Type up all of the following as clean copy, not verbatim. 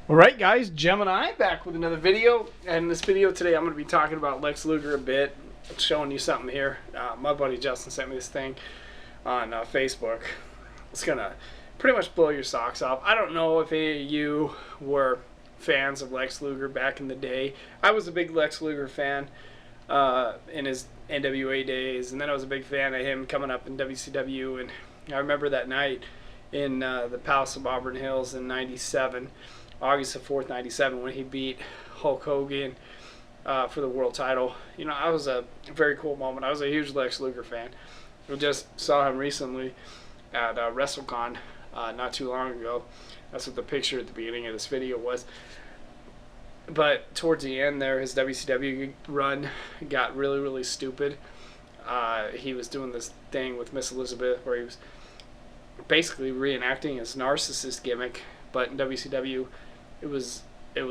Alright guys, Gemini back with another video, and in this video today I'm going to be talking about Lex Luger a bit, showing you something here. My buddy Justin sent me this thing on Facebook. It's going to pretty much blow your socks off. I don't know if any of you were fans of Lex Luger back in the day. I was a big Lex Luger fan in his NWA days, and then I was a big fan of him coming up in WCW, and I remember that night in the Palace of Auburn Hills in '97. August the 4th, 97, when he beat Hulk Hogan for the world title. You know, that was a very cool moment. I was a huge Lex Luger fan. We just saw him recently at WrestleCon not too long ago. That's what the picture at the beginning of this video was. But towards the end there, his WCW run got really, really stupid. He was doing this thing with Miss Elizabeth where he was basically reenacting his narcissist gimmick, but in WCW it was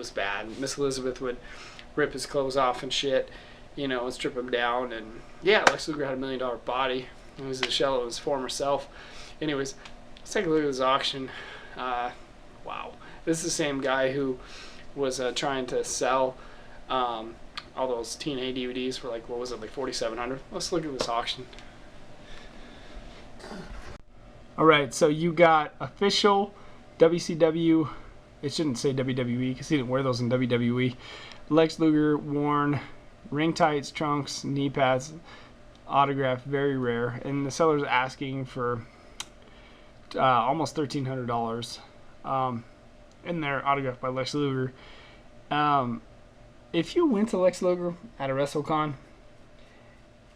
bad. Miss Elizabeth would rip his clothes off and shit, you know, and strip him down. And yeah, Lex Luger had $1 million body. He was a shell of his former self. Anyways, let's take a look at this auction. Wow, this is the same guy who was trying to sell all those TNA DVDs for, like, what was it, like $4,700. Let's look at this auction. Alright, so you got official WCW, it shouldn't say WWE because he didn't wear those in WWE. Lex Luger worn ring tights, trunks, knee pads, autograph, very rare. And the seller's asking for almost $1,300. And they're autographed by Lex Luger. If you went to Lex Luger at a WrestleCon,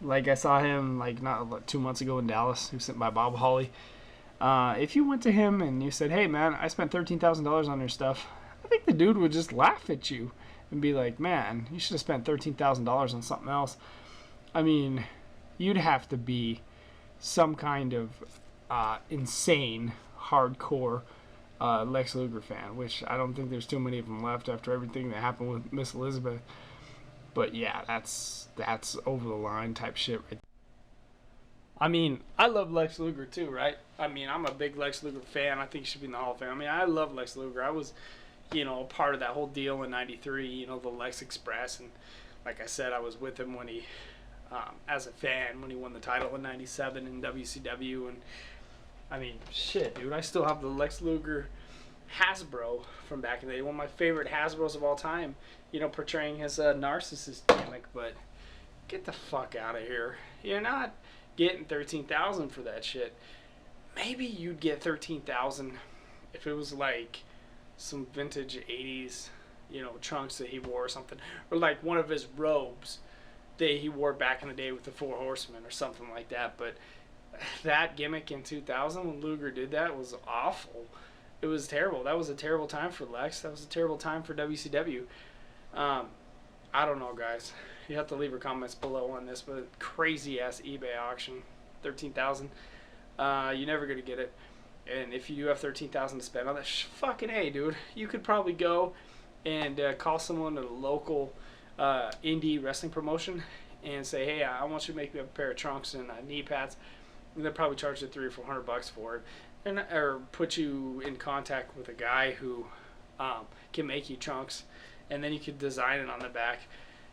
like I saw him like not 2 months ago in Dallas, he was sent by Bob Holly. If you went to him and you said, "Hey man, I spent $13,000 on your stuff," I think the dude would just laugh at you and be like, "Man, you should have spent $13,000 on something else." I mean, you'd have to be some kind of insane, hardcore Lex Luger fan, which I don't think there's too many of them left after everything that happened with Miss Elizabeth. But yeah, that's over the line type shit right there. I mean, I love Lex Luger too, right? I mean, I'm a big Lex Luger fan. I think he should be in the Hall of Fame. I mean, I love Lex Luger. I was, you know, part of that whole deal in '93, you know, the Lex Express. And like I said, I was with him when he, as a fan, when he won the title in '97 in WCW. And I mean, shit, dude, I still have the Lex Luger Hasbro from back in the day. One of my favorite Hasbros of all time, you know, portraying his narcissist gimmick. But get the fuck out of here. You're not getting $13,000 for that shit. Maybe you'd get $13,000 if it was like some vintage '80s, you know, trunks that he wore or something, or like one of his robes that he wore back in the day with the Four Horsemen or something like that. But that gimmick in 2000 when Luger did that was awful. It was terrible. That was a terrible time for Lex. That was a terrible time for WCW. I don't know, guys. You have to leave your comments below on this, but crazy ass eBay auction, $13,000. You're never gonna get it. And if you do have $13,000 to spend on that, fucking A, dude. You could probably go and call someone at a local indie wrestling promotion and say, "Hey, I want you to make me a pair of trunks and knee pads." And they'll probably charge you $300 or $400 for it, and or put you in contact with a guy who can make you trunks, and then you could design it on the back.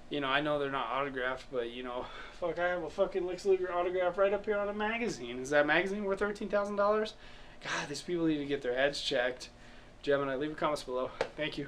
You know, I know they're not autographed, but, you know, fuck, I have a fucking Lex Luger autograph right up here on a magazine. Is that magazine worth $13,000? God, these people need to get their heads checked. Gemini, leave your comments below. Thank you.